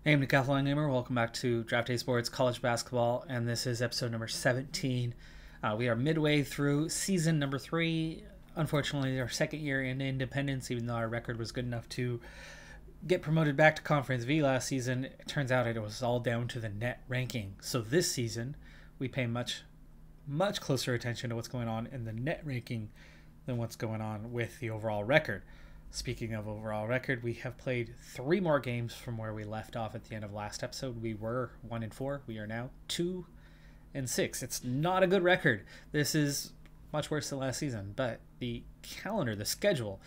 Hey, I'm Decathlon Gamer. Welcome back to Draft Day Sports College Basketball, and this is episode number 17. We are midway through season number 3. Unfortunately, our second year in independence, even though our record was good enough to get promoted back to Conference V last season, it turns out it was all down to the net ranking. So this season, we pay much closer attention to what's going on in the net ranking than what's going on with the overall record. Speaking of overall record, we have played 3 more games from where we left off at the end of last episode. We were 1-4. We are now 2-6. It's not a good record. This is much worse than last season, but the calendar, the schedule,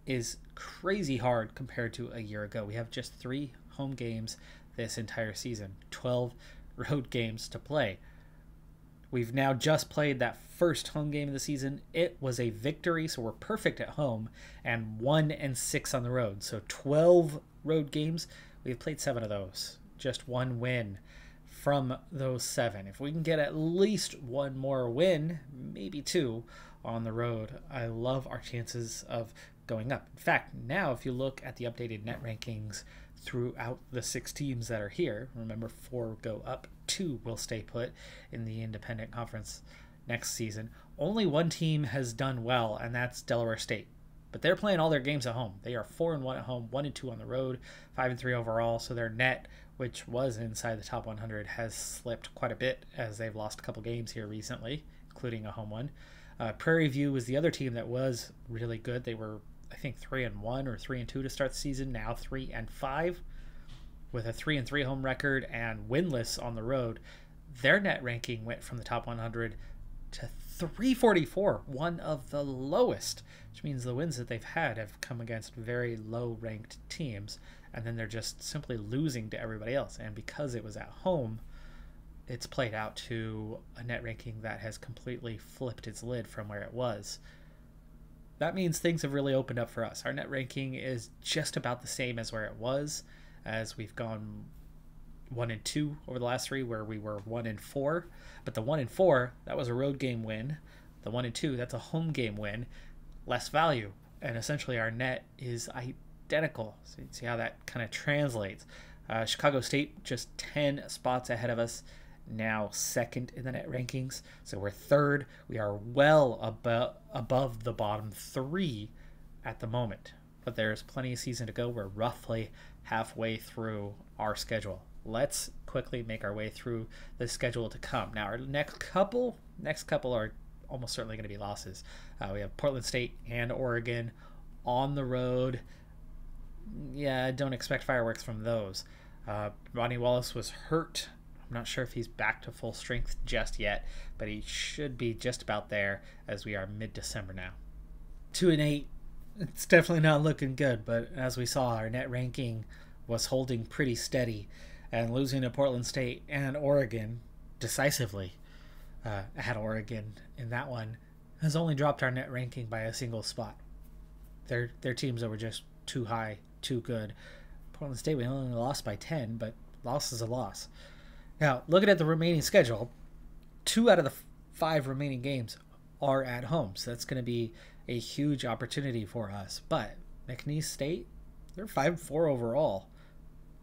is crazy hard compared to a year ago. We have just 3 home games this entire season, 12 road games to play. We've now just played that first home game of the season. It was a victory, so we're perfect at home, and 1-6 on the road. So 12 road games. We've played 7 of those. Just 1 win from those 7. If we can get at least 1 more win, maybe 2 on the road, I love our chances of going up. In fact, now if you look at the updated net rankings throughout the 6 teams that are here, remember 4 go up, 2 will stay put in the independent conference next season. Only 1 team has done well, and that's Delaware State. But they're playing all their games at home. They are 4-1 at home, 1-2 on the road, 5-3 overall. So their net, which was inside the top 100, has slipped quite a bit as they've lost a couple games here recently, including a home one. Prairie View was the other team that was really good. They were, I think, 3-1 or 3-2 to start the season. Now 3-5 with a 3-3 home record and winless on the road. Their net ranking went from the top 100 to 344, one of the lowest, which means the wins that they've had have come against very low-ranked teams, and then they're just simply losing to everybody else. And because it was at home, it's played out to a net ranking that has completely flipped its lid from where it was. That means things have really opened up for us. Our net ranking is just about the same as where it was, as we've gone 1-2 over the last 3, where we were 1-4. But the 1-4, that was a road game win. The 1-2, that's a home game win. Less value. And essentially our net is identical. So you can see how that kind of translates. Chicago State just 10 spots ahead of us. Now 2nd in the net rankings. So we're 3rd. We are well above the bottom 3 at the moment. But there's plenty of season to go. We're roughly halfway through our schedule. Let's quickly make our way through the schedule to come. Now, our next couple are almost certainly going to be losses. We have Portland State and Oregon on the road. Yeah, don't expect fireworks from those. Ronnie Wallace was hurt. I'm not sure if he's back to full strength just yet, but he should be just about there as we are mid-December now. 2-8. It's definitely not looking good, but as we saw, our net ranking was holding pretty steady, and losing to Portland State and Oregon decisively at Oregon in that one has only dropped our net ranking by a single spot. They're teams that were just too high, too good. Portland State, we only lost by 10, but loss is a loss. Now, looking at the remaining schedule, 2 out of the 5 remaining games are at home, so that's going to be a huge opportunity for us. But McNeese State, they're 5-4 overall.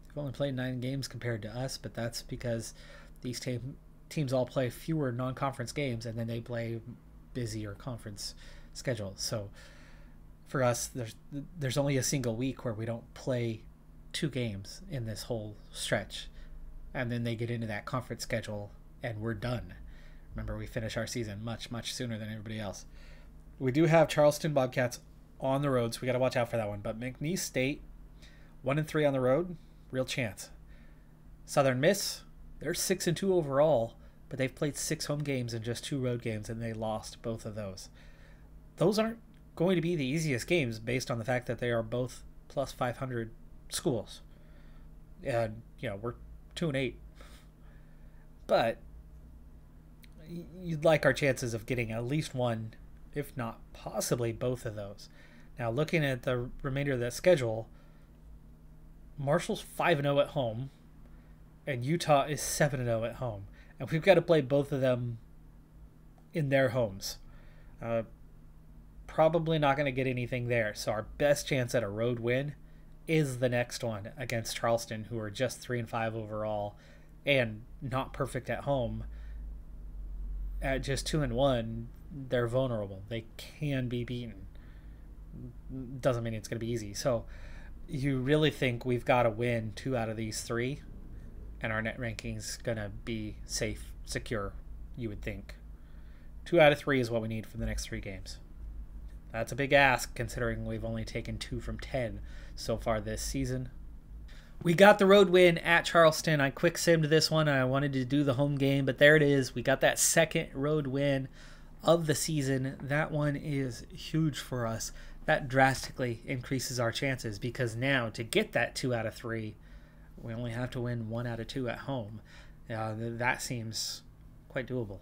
They've only played 9 games compared to us, but that's because these teams all play fewer non-conference games, and then they play busier conference schedules. So for us, there's only a single week where we don't play 2 games in this whole stretch, and then they get into that conference schedule, and we're done. Remember, we finish our season much sooner than everybody else. We do have Charleston Bobcats on the road, so we got to watch out for that one. But McNeese State, 1-3 on the road, real chance. Southern Miss, they're 6-2 overall, but they've played 6 home games and just 2 road games, and they lost both of those. Those aren't going to be the easiest games based on the fact that they are both plus 500 schools. And, we're 2-8. But you'd like our chances of getting at least one, if not possibly both of those. Now, looking at the remainder of that schedule, Marshall's 5-0 at home, and Utah is 7-0 at home. And we've got to play both of them in their homes. Probably not going to get anything there. So our best chance at a road win is the next one against Charleston, who are just 3-5 overall and not perfect at home. At just 2-1, they're vulnerable. They can be beaten. Doesn't mean it's going to be easy. So you really think we've got to win 2 out of these 3, and our net ranking's going to be safe, secure, you would think. 2 out of 3 is what we need for the next 3 games. That's a big ask, considering we've only taken 2 from 10 so far this season. We got the road win at Charleston. I quick simmed this one. I wanted to do the home game, but there it is. We got that second road win of the season. That one is huge for us. That drastically increases our chances, because now to get that 2 out of 3, we only have to win 1 out of 2 at home. That seems quite doable.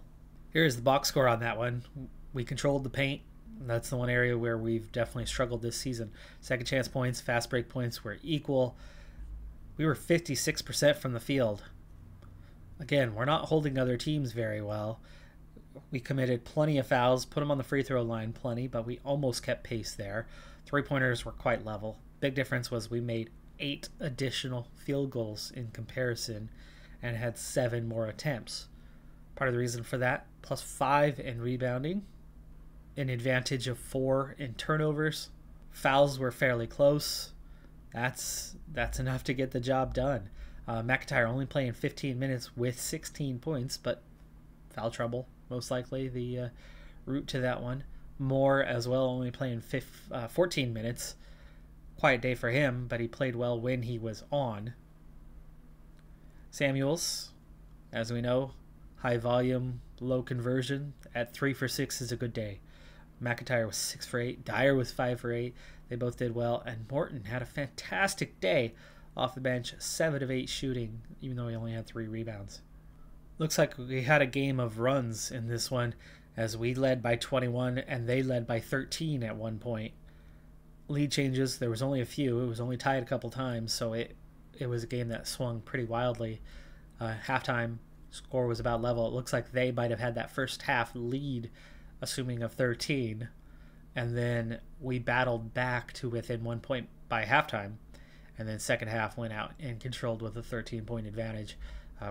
Here's the box score on that one. We controlled the paint. That's the one area where we've definitely struggled this season. Second chance points, fast break points were equal. We were 56% from the field. Again, we're not holding other teams very well. We committed plenty of fouls, put them on the free throw line plenty, but we almost kept pace there. 3-pointers were quite level. Big difference was we made 8 additional field goals in comparison and had 7 more attempts. Part of the reason for that, +5 in rebounding, an advantage of 4 in turnovers. Fouls were fairly close. That's enough to get the job done. McIntyre only playing 15 minutes with 16 points, but foul trouble, most likely the route to that one. Moore as well, only playing 14 minutes. Quiet day for him, but he played well when he was on. Samuels, as we know, high volume, low conversion. At 3 for 6 is a good day. McIntyre was 6 for 8. Dyer was 5 for 8. They both did well. And Morton had a fantastic day off the bench. 7 of 8 shooting, even though he only had 3 rebounds. Looks like we had a game of runs in this one, as we led by 21 and they led by 13 at one point. Lead changes, there was only a few. It was only tied a couple times, so it was a game that swung pretty wildly. Halftime score was about level. It looks like they might have had that first half lead, assuming of 13, and then we battled back to within 1 point by halftime, and then second half went out and controlled with a 13-point advantage,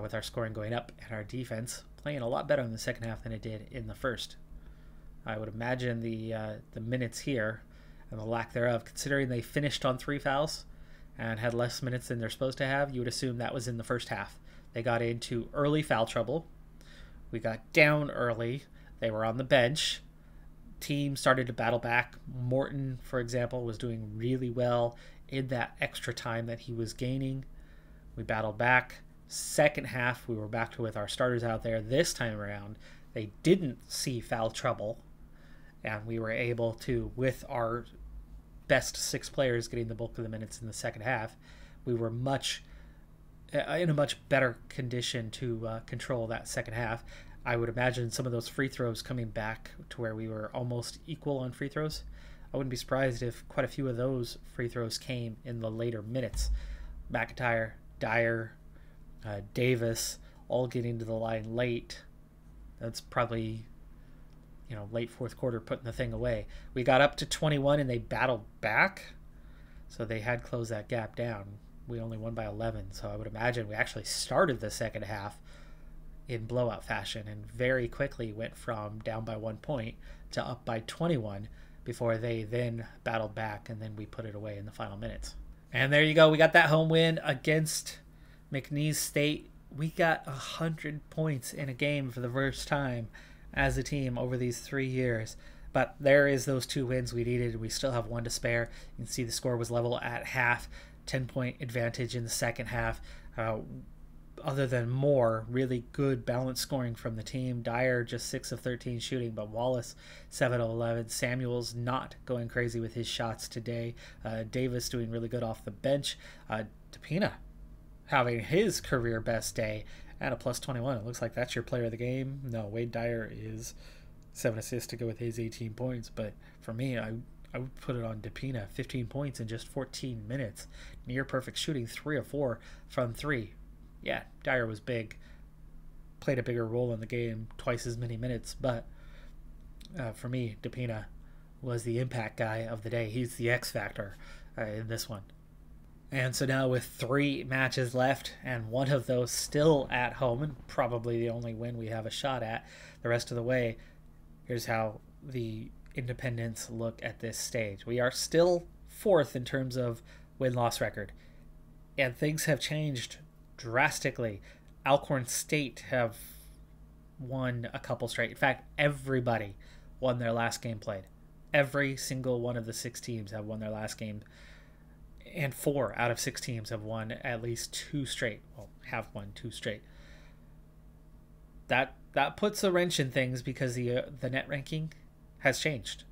with our scoring going up and our defense playing a lot better in the second half than it did in the first. I would imagine the minutes here and the lack thereof, considering they finished on 3 fouls and had less minutes than they're supposed to have, you would assume that was in the first half. They got into early foul trouble. We got down early. They were on the bench. Team started to battle back. Morton, for example, was doing really well in that extra time that he was gaining. We battled back. Second half, we were back with our starters out there. This time around, they didn't see foul trouble, and we were able to, with our best 6 players getting the bulk of the minutes in the second half, we were in a much better condition to control that second half. I would imagine some of those free throws coming back to where we were almost equal on free throws. I wouldn't be surprised if quite a few of those free throws came in the later minutes. McIntyre, Dyer, Davis all getting to the line late. That's probably, late fourth quarter putting the thing away. We got up to 21 and they battled back, so they had closed that gap down. We only won by 11, so I would imagine we actually started the second half in blowout fashion and very quickly went from down by 1 point to up by 21 before they then battled back, and then we put it away in the final minutes. And there you go. We got that home win against McNeese State. We got 100 points in a game for the first time as a team over these 3 years. But there is those 2 wins we needed. We still have 1 to spare. You can see the score was level at half. 10-point advantage in the second half. Other than Moore, really good balanced scoring from the team. Dyer just 6 of 13 shooting, but Wallace 7 of 11. Samuels not going crazy with his shots today. Davis doing really good off the bench. DePina having his career best day at a +21. It looks like that's your player of the game. No, Wade Dyer is 7 assists to go with his 18 points, but for me, I would put it on DePina. 15 points in just 14 minutes. Near perfect shooting, 3 of 4 from 3. Yeah, Dyer was big. Played a bigger role in the game, twice as many minutes, but for me, DePina was the impact guy of the day. He's the X factor in this one. And so now with 3 matches left and one of those still at home and probably the only win we have a shot at the rest of the way, here's how the Independents look at this stage. We are still 4th in terms of win-loss record. And things have changed drastically. Alcorn State have won a couple straight. In fact, everybody won their last game played. Every single one of the 6 teams have won their last game. And 4 out of 6 teams have won at least 2 straight. Well, have won 2 straight. That puts a wrench in things because the net ranking has changed.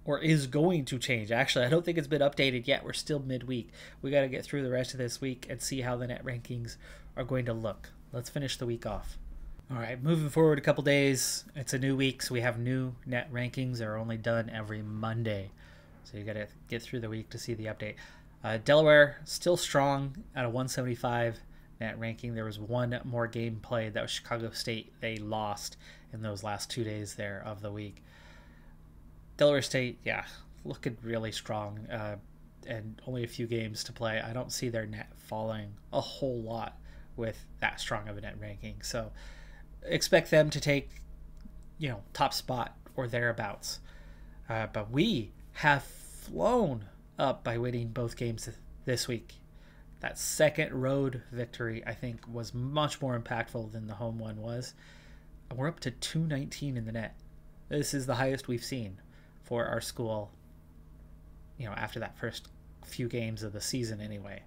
Or is going to change. Actually, I don't think it's been updated yet. We're still midweek. We got to get through the rest of this week and see how the net rankings are going to look. Let's finish the week off. All right, moving forward a couple days. It's a new week, so we have new net rankings. They're only done every Monday. So you got to get through the week to see the update. Delaware, still strong at a 175 net ranking. There was one more game played. That was Chicago State. They lost in those last 2 days there of the week. Delaware State, yeah, looking really strong, and only a few games to play. I don't see their net falling a whole lot with that strong of a net ranking. So expect them to take, top spot or thereabouts. But we have flown up by winning both games this week. That second road victory, I think, was much more impactful than the home one was. We're up to 219 in the net. This is the highest we've seen for our school, after that first few games of the season anyway.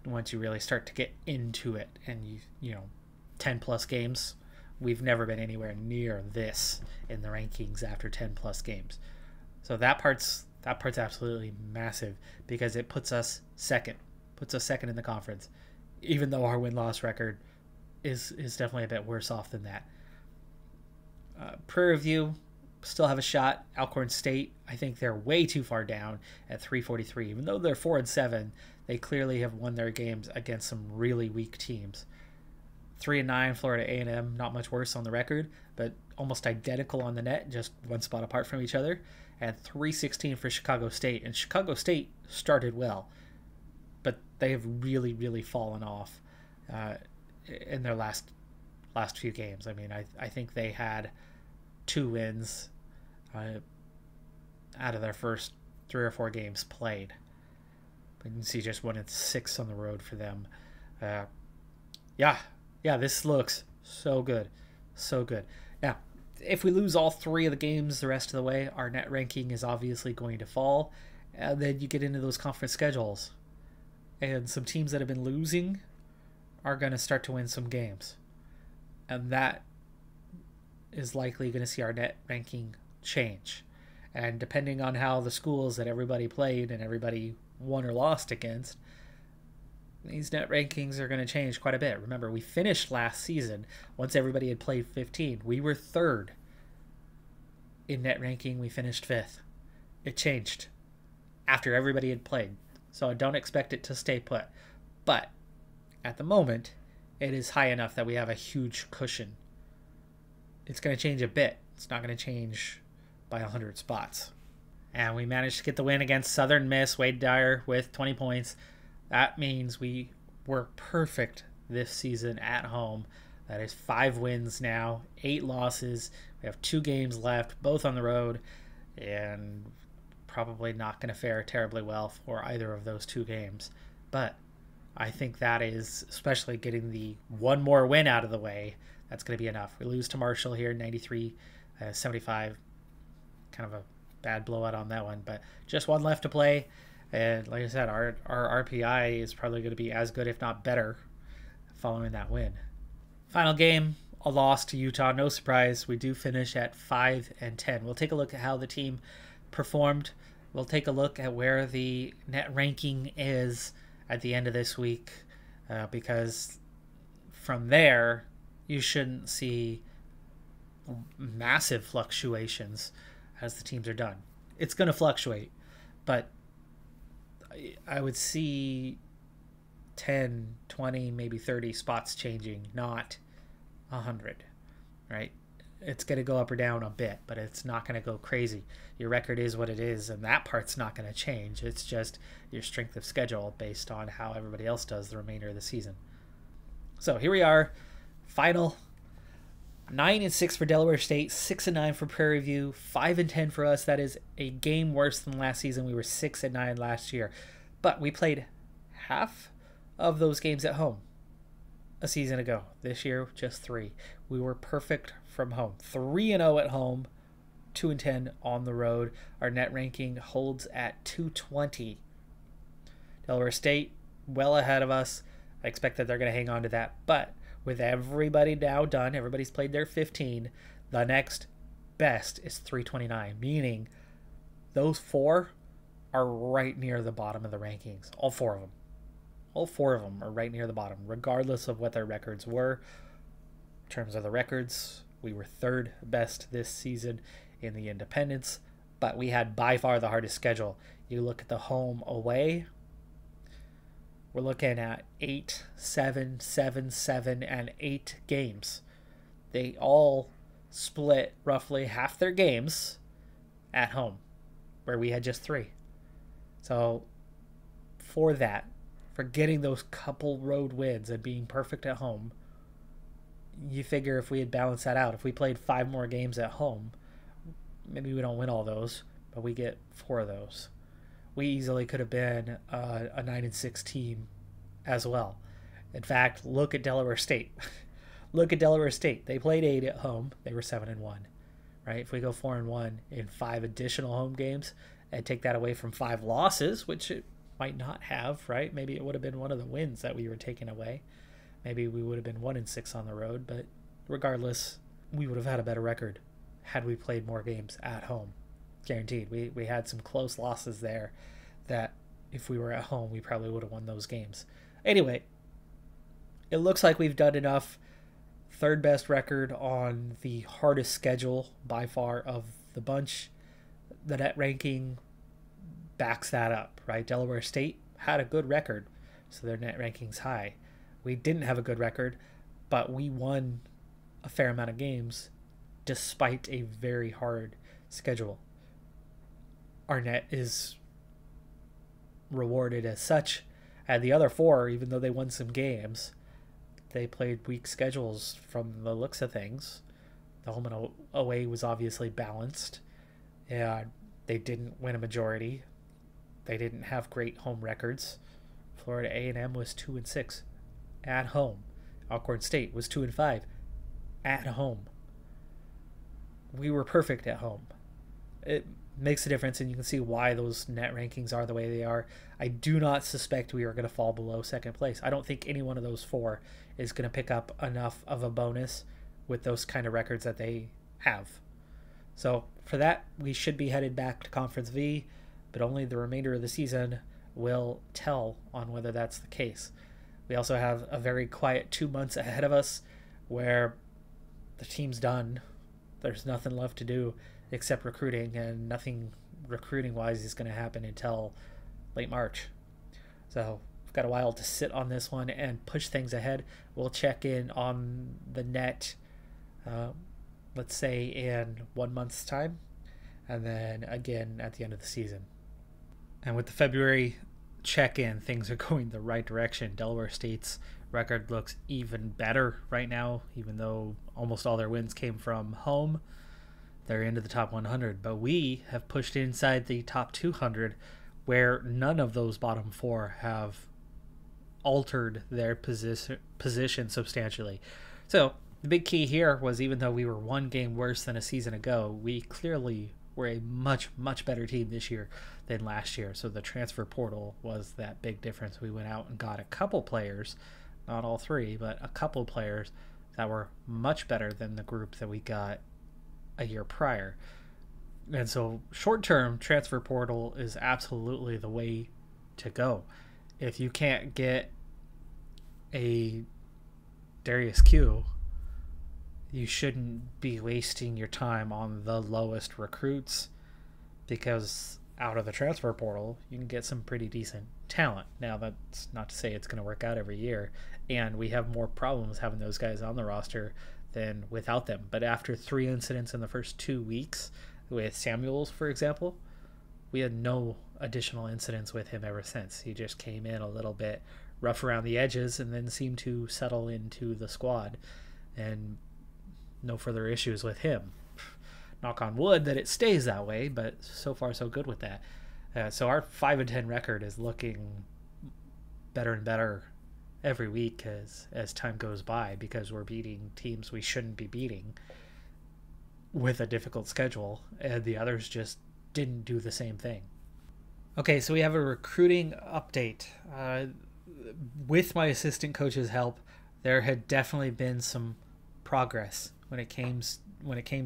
Once you really start to get into it and 10 plus games, we've never been anywhere near this in the rankings after 10 plus games. So that part's absolutely massive because it puts us second in the conference, even though our win-loss record is definitely a bit worse off than that. Prairie View still have a shot. Alcorn State, I think they're way too far down at 343. Even though they're 4-7, they clearly have won their games against some really weak teams. 3-9, Florida A&M, not much worse on the record, but almost identical on the net, just one spot apart from each other. And 3-16 for Chicago State. And Chicago State started well, but they have really, really fallen off in their last few games. I mean, I think they had 2 wins out of their first 3 or 4 games played. But you can see just 1-6 on the road for them. Yeah, this looks so good. So good. Now, if we lose all 3 of the games the rest of the way, our net ranking is obviously going to fall. And then you get into those conference schedules. And some teams that have been losing are going to start to win some games. And that is likely going to see our net ranking change. And depending on how the schools that everybody played and everybody won or lost against, these net rankings are going to change quite a bit. Remember, we finished last season, once everybody had played 15, we were 3rd. In net ranking, we finished 5th. It changed after everybody had played. So I don't expect it to stay put. But at the moment, it is high enough that we have a huge cushion. It's going to change a bit. It's not going to change by 100 spots. And we managed to get the win against Southern Miss, Wade Dyer with 20 points. That means we were perfect this season at home. That is 5 wins now, 8 losses. We have 2 games left, both on the road, and probably not going to fare terribly well for either of those 2 games. But I think that is, especially getting the one more win out of the way, that's going to be enough. We lose to Marshall here, 93-75. Kind of a bad blowout on that one, but just one left to play. And like I said, our RPI is probably going to be as good, if not better, following that win. Final game, a loss to Utah. No surprise, we do finish at 5-10. We'll take a look at how the team performed. We'll take a look at where the net ranking is at the end of this week, because from there, you shouldn't see massive fluctuations as the teams are done. It's going to fluctuate, but I would see 10, 20, maybe 30 spots changing, not 100, right? It's going to go up or down a bit, but it's not going to go crazy. Your record is what it is, and that part's not going to change. It's just your strength of schedule based on how everybody else does the remainder of the season. So here we are, final 9-6 for Delaware State, 6-9 for Prairie View, 5-10 for us. That is a game worse than last season. We were 6-9 last year, but we played half of those games at home a season ago. This year, just 3. We were perfect from home. 3-0 at home, 2-10 on the road. Our net ranking holds at 220. Delaware State, well ahead of us. I expect that they're going to hang on to that. But with everybody now done, everybody's played their 15, the next best is 329, meaning those 4 are right near the bottom of the rankings. All 4 of them. All 4 of them are right near the bottom, regardless of what their records were. In terms of the records, we were 3rd best this season in the independents, but we had by far the hardest schedule. You look at the home away, we're looking at 8, 7, 7, 7, and 8 games. They all split roughly half their games at home, where we had just 3. So for that, for getting those couple road wins and being perfect at home, you figure if we had balanced that out, if we played 5 more games at home, maybe we don't win all those, but we get 4 of those. We easily could have been a 9-6 team as well. In fact, look at Delaware State. Look at Delaware State. They played 8 at home. They were 7-1, right? If we go 4-1 in 5 additional home games and take that away from 5 losses, which it might not have, right? Maybe it would have been one of the wins that we were taking away. Maybe we would have been 1-6 on the road, but regardless, we would have had a better record had we played more games at home. Guaranteed. We had some close losses there that if we were at home, we probably would have won those games. Anyway, it looks like we've done enough. 3rd best record on the hardest schedule by far of the bunch. The net ranking backs that up, right? Delaware State had a good record, so their net ranking's high. We didn't have a good record, but we won a fair amount of games despite a very hard schedule. Our net is rewarded as such, and the other 4, even though they won some games, they played weak schedules from the looks of things. The home and away was obviously balanced, and they didn't win a majority. They didn't have great home records. Florida A&M was 2-6 at home. Alcorn State was 2-5 at home. We were perfect at home. It makes a difference, and you can see why those net rankings are the way they are. I do not suspect we are going to fall below 2nd place. I don't think any one of those 4 is going to pick up enough of a bonus with those kind of records that they have. So for that, we should be headed back to Conference V, but only the remainder of the season will tell on whether that's the case. We also have a very quiet 2 months ahead of us where the team's done. There's nothing left to do except recruiting, and nothing recruiting-wise is going to happen until late March. So we've got a while to sit on this one and push things ahead. We'll check in on the net, let's say, in 1 month's time, and then again at the end of the season. And with the February check-in, things are going the right direction. Delaware State's record looks even better right now, even though almost all their wins came from home. They're into the top 100, but we have pushed inside the top 200, where none of those bottom 4 have altered their position substantially. So the big key here was, even though we were 1 game worse than a season ago, we clearly were a much, much better team this year than last year. So the transfer portal was that big difference. We went out and got a couple players, not all 3, but a couple players that were much better than the group that we got a year prior. And so short-term transfer portal is absolutely the way to go. If you can't get a Darius Q, you shouldn't be wasting your time on the lowest recruits, because out of the transfer portal you can get some pretty decent talent. Now, that's not to say it's going to work out every year, and we have more problems having those guys on the roster than without them. But after 3 incidents in the first 2 weeks with Samuels, for example, we had no additional incidents with him ever since. He just came in a little bit rough around the edges and then seemed to settle into the squad, and no further issues with him. Knock on wood that it stays that way, but so far so good with that. So our 5-10 record is looking better and better every week as time goes by, because we're beating teams we shouldn't be beating with a difficult schedule, and the others just didn't do the same thing. Okay, so we have a recruiting update. With my assistant coach's help, there had definitely been some progress when it came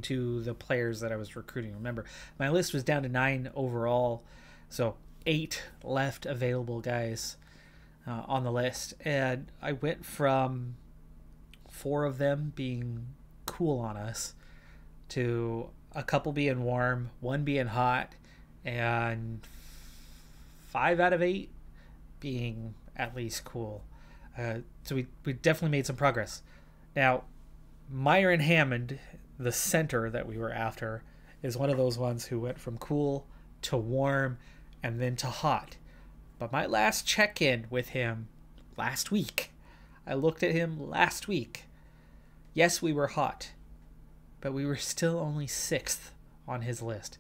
to the players that I was recruiting. Remember, my list was down to 9 overall, so 8 left available guys on the list, and I went from 4 of them being cool on us to a couple being warm, 1 being hot, and 5 out of 8 being at least cool. So we definitely made some progress. Now, Myron Hammond, the center that we were after, is one of those ones who went from cool to warm and then to hot. But my last check-in with him last week, I looked at him last week. Yes, we were hot, but we were still only 6th on his list.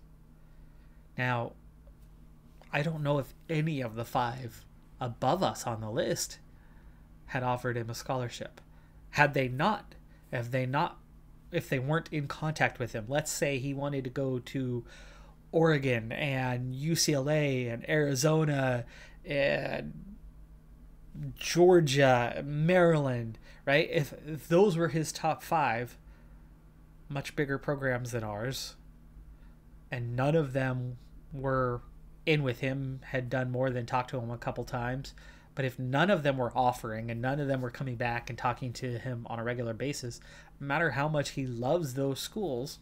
Now, I don't know if any of the 5 above us on the list had offered him a scholarship. Had they not, if they weren't in contact with him, let's say he wanted to go to Oregon and UCLA and Arizona and Georgia, Maryland, right? If those were his top 5, much bigger programs than ours, and none of them were in with him, had done more than talk to him a couple times, but if none of them were offering and none of them were coming back and talking to him on a regular basis, no matter how much he loves those schools,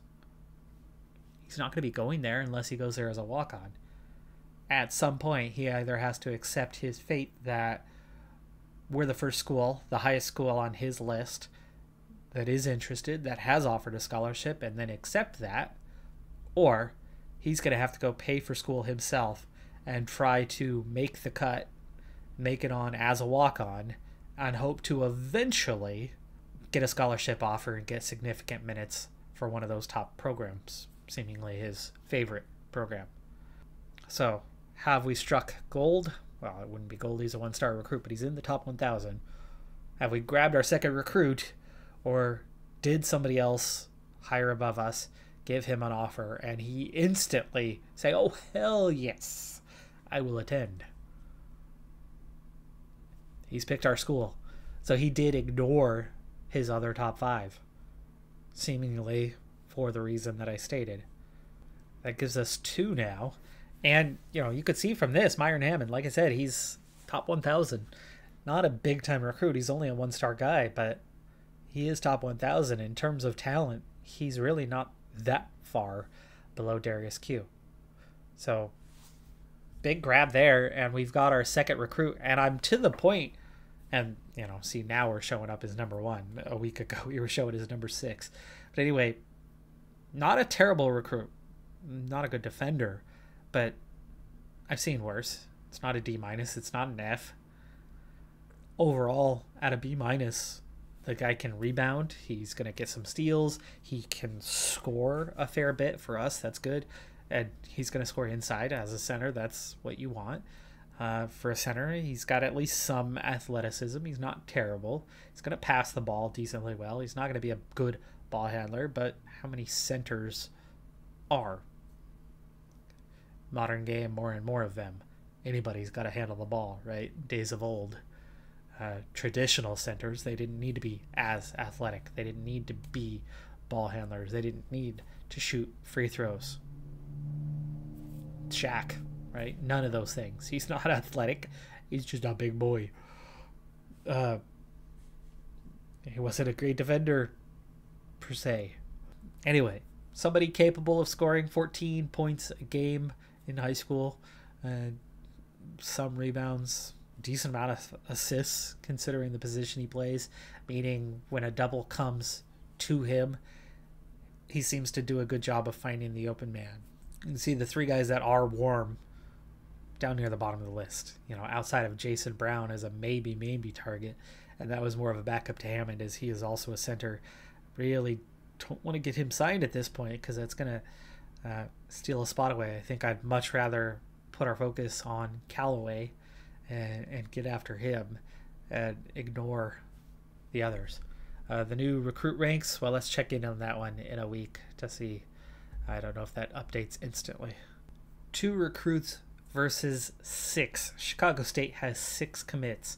he's not going to be going there unless he goes there as a walk-on. At some point, he either has to accept his fate that we're the first school, the highest school on his list, that is interested, that has offered a scholarship, and then accept that, or he's going to have to go pay for school himself and try to make the cut, make it on as a walk-on, and hope to eventually get a scholarship offer and get significant minutes for one of those top programs, seemingly his favorite program. So, have we struck gold? Well, it wouldn't be gold, he's a 1-star recruit, but he's in the top 1,000. Have we grabbed our second recruit, or did somebody else higher above us give him an offer and he instantly say, oh, hell yes, I will attend? He's picked our school. So he did ignore his other top 5, seemingly for the reason that I stated. That gives us 2 now. And, you could see from this, Myron Hammond, like I said, he's top 1,000. Not a big-time recruit. He's only a 1-star guy, but he is top 1,000. In terms of talent, he's really not that far below Darius Q. So, big grab there, and we've got our second recruit. And I'm to the point, and, see, now we're showing up as number 1. A week ago, we were showing as number 6. But anyway, not a terrible recruit. Not a good defender. But I've seen worse. It's not a D-, it's not an F. Overall, at a B-, the guy can rebound. He's going to get some steals. He can score a fair bit for us. That's good. And he's going to score inside as a center. That's what you want. For a center, he's got at least some athleticism. He's not terrible. He's going to pass the ball decently well. He's not going to be a good ball handler, but how many centers are? Modern game, more and more of them. Anybody's got to handle the ball, right? Days of old. Traditional centers, they didn't need to be as athletic. They didn't need to be ball handlers. They didn't need to shoot free throws. Shaq, right? None of those things. He's not athletic. He's just a big boy. He wasn't a great defender, per se. Anyway, somebody capable of scoring 14 points a game in high school, some rebounds, decent amount of assists considering the position he plays, meaning when a double comes to him, he seems to do a good job of finding the open man. You can see the three guys that are warm down near the bottom of the list. Outside of Jason Brown as a maybe target, and that was more of a backup to Hammond, as he is also a center. Really don't want to get him signed at this point because that's going to steal a spot away. I think I'd much rather put our focus on Callaway and get after him and ignore the others. The new recruit ranks, well, let's check in on that one in a week to see. I don't know if that updates instantly. 2 recruits versus 6. Chicago State has 6 commits.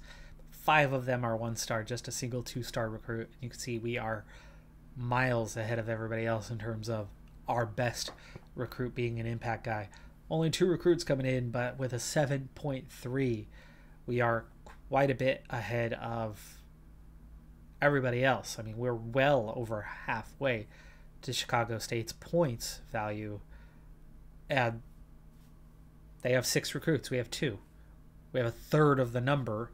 5 of them are 1-star, just a single 2-star recruit. You can see we are miles ahead of everybody else in terms of our best recruit being an impact guy. Only 2 recruits coming in, but with a 7.3, we are quite a bit ahead of everybody else. I mean, we're well over halfway to Chicago State's points value, and they have 6 recruits. We have 2. We have a third of the number,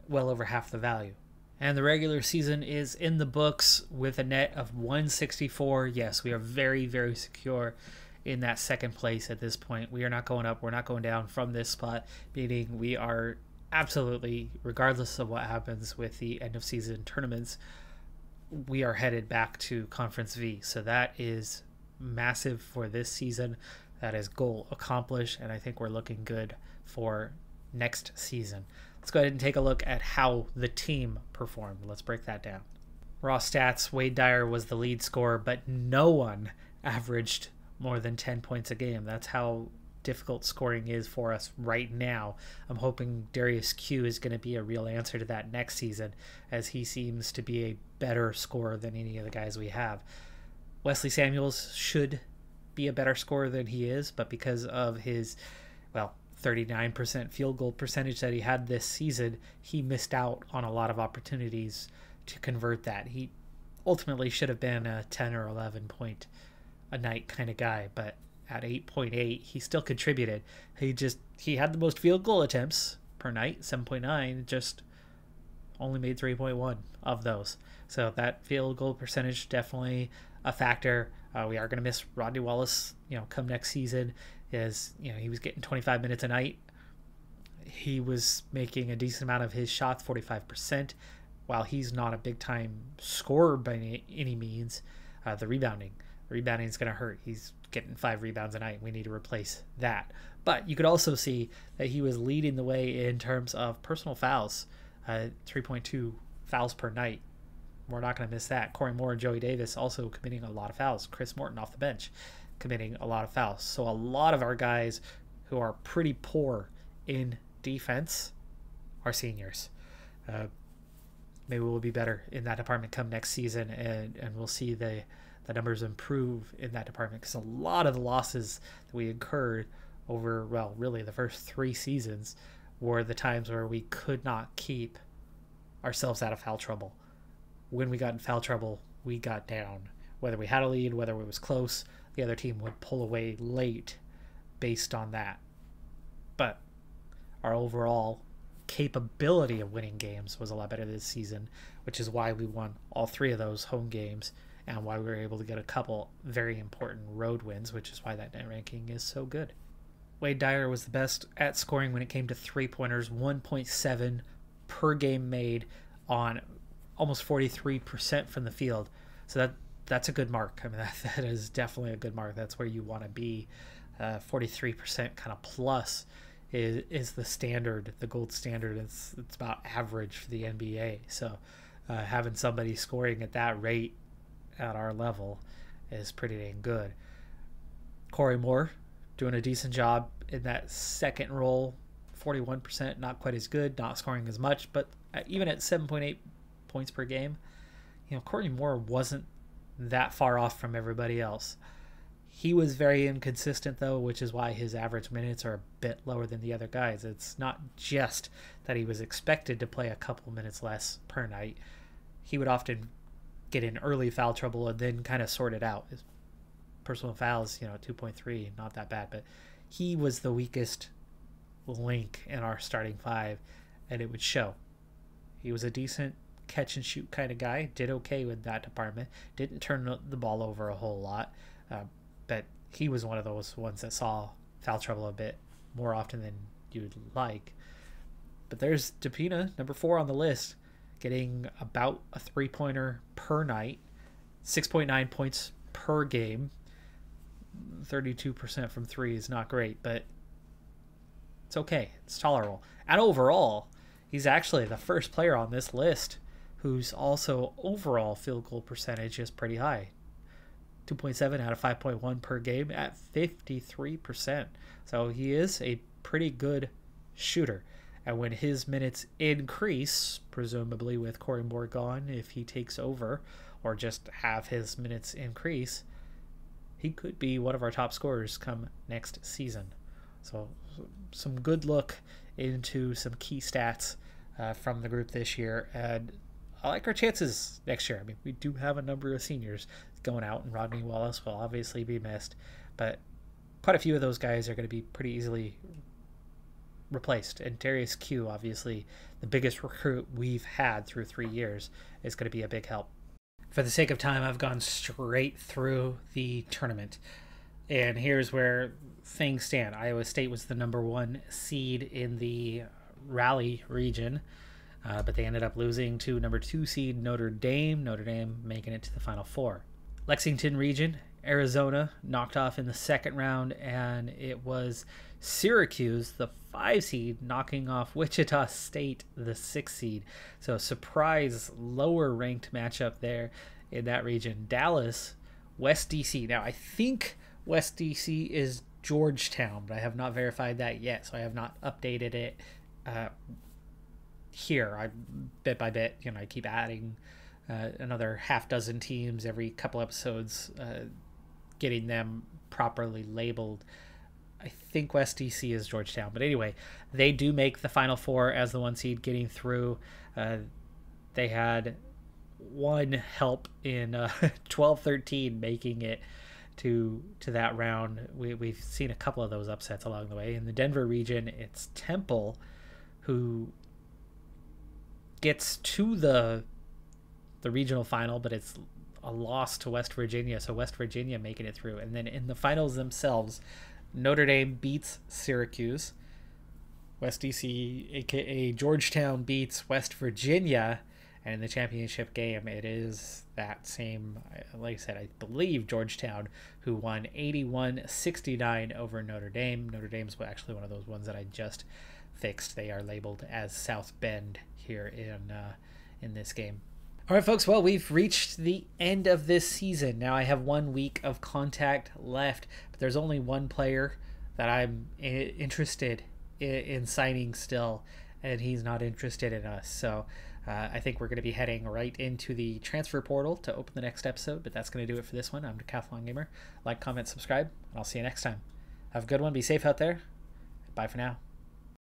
well over half the value. And the regular season is in the books with a net of 164. Yes, we are very, very secure in that second place at this point. We are not going up. We're not going down from this spot, meaning we are absolutely, regardless of what happens with the end of season tournaments, we are headed back to Conference V. So that is massive for this season. That is goal accomplished, and I think we're looking good for next season. Let's go ahead and take a look at how the team performed. Let's break that down. Raw stats, Wade Dyer was the lead scorer, but no one averaged more than 10 points a game. That's how difficult scoring is for us right now. I'm hoping Darius Q is going to be a real answer to that next season, as he seems to be a better scorer than any of the guys we have. Wesley Samuels should be a better scorer than he is, but because of his, 39% field goal percentage that he had this season, he missed out on a lot of opportunities to convert that. He ultimately should have been a 10 or 11 point a night kind of guy, but at 8.8, he still contributed. He had the most field goal attempts per night, 7.9, just only made 3.1 of those. So that field goal percentage definitely a factor. We are going to miss Rodney Wallace, come next season, as he was getting 25 minutes a night. He was making a decent amount of his shots, 45%. While he's not a big time scorer by any means, the rebounding is going to hurt. He's getting 5 rebounds a night. We need to replace that. But you could also see that he was leading the way in terms of personal fouls, 3.2 fouls per night. We're not going to miss that. Corey Moore and Joey Davis also committing a lot of fouls. Chris Morton off the bench committing a lot of fouls. So a lot of our guys who are pretty poor in defense are seniors. Maybe we'll be better in that department come next season, and we'll see the numbers improve in that department, because a lot of the losses that we incurred over, really the first 3 seasons were the times where we could not keep ourselves out of foul trouble. When we got in foul trouble, we got down. Whether we had a lead, whether it was close, the other team would pull away late based on that. But our overall capability of winning games was a lot better this season, which is why we won all 3 of those home games, and why we were able to get a couple very important road wins, which is why that net ranking is so good. Wade Dyer was the best at scoring when it came to 3-pointers, 1.7 per game made on almost 43% from the field. So that's a good mark. I mean, that is definitely a good mark. That's where you want to be. 43% kind of plus is the standard, the gold standard. It's about average for the NBA. So having somebody scoring at that rate at our level is pretty dang good. Corey Moore doing a decent job in that second role, 41%, not quite as good, not scoring as much, but even at 7.8 points per game, Corey Moore wasn't that far off from everybody else. He was very inconsistent, though, which is why his average minutes are a bit lower than the other guys. It's not just that he was expected to play a couple minutes less per night. He would often get in early foul trouble and then kind of sort it out. His personal fouls, 2.3, not that bad, but he was the weakest link in our starting 5, and it would show. He was a decent catch and shoot kind of guy. Did okay with that department. Didn't turn the ball over a whole lot. But he was one of those ones that saw foul trouble a bit more often than you'd like. But there's Depina, number 4 on the list, getting about a 3-pointer per night, 6.9 points per game. 32% from 3 is not great, but it's okay. It's tolerable. And overall, he's actually the first player on this list whose also overall field goal percentage is pretty high. 2.7 out of 5.1 per game at 53%. So he is a pretty good shooter. And when his minutes increase, presumably with Corey Moore gone, if he takes over, or just have his minutes increase, he could be one of our top scorers come next season. So some good look into some key stats from the group this year. And I like our chances next year. I mean, we do have a number of seniors going out, and Rodney Wallace will obviously be missed. But quite a few of those guys are going to be pretty easily replaced. And Darius Q, obviously the biggest recruit we've had through 3 years, is going to be a big help. For the sake of time, I've gone straight through the tournament. And here's where things stand. Iowa State was the number 1 seed in the Raleigh region, but they ended up losing to number 2 seed Notre Dame. Notre Dame making it to the Final Four. Lexington region, Arizona knocked off in the second round, and it was Syracuse, the 5 seed, knocking off Wichita State, the 6 seed. So surprise lower ranked matchup there in that region. Dallas, West DC. Now I think West DC is Georgetown, but I have not verified that yet, so I have not updated it here. I bit by bit, I keep adding another half dozen teams every couple episodes, getting them properly labeled. I think West DC is Georgetown, but anyway, they do make the Final Four as the 1 seed, getting through. They had one help in 12-13 making it to that round. We've seen a couple of those upsets along the way. In the Denver region, it's Temple who gets to the regional final, but it's a loss to West Virginia, so West Virginia making it through. And then in the finals themselves, Notre Dame beats Syracuse. West DC, aka Georgetown, beats West Virginia. And in the championship game, it is that same, like I said, I believe Georgetown, who won 81-69 over Notre Dame. Notre Dame's actually one of those ones that I just fixed. They are labeled as South Bend here in this game. All right, folks, well, we've reached the end of this season. Now I have 1 week of contact left, but there's only one player that I'm interested in signing still, and he's not interested in us. So I think we're going to be heading right into the transfer portal to open the next episode, but that's going to do it for this one. I'm Decathlon Gamer. Like, comment, subscribe, and I'll see you next time. Have a good one. Be safe out there. Bye for now.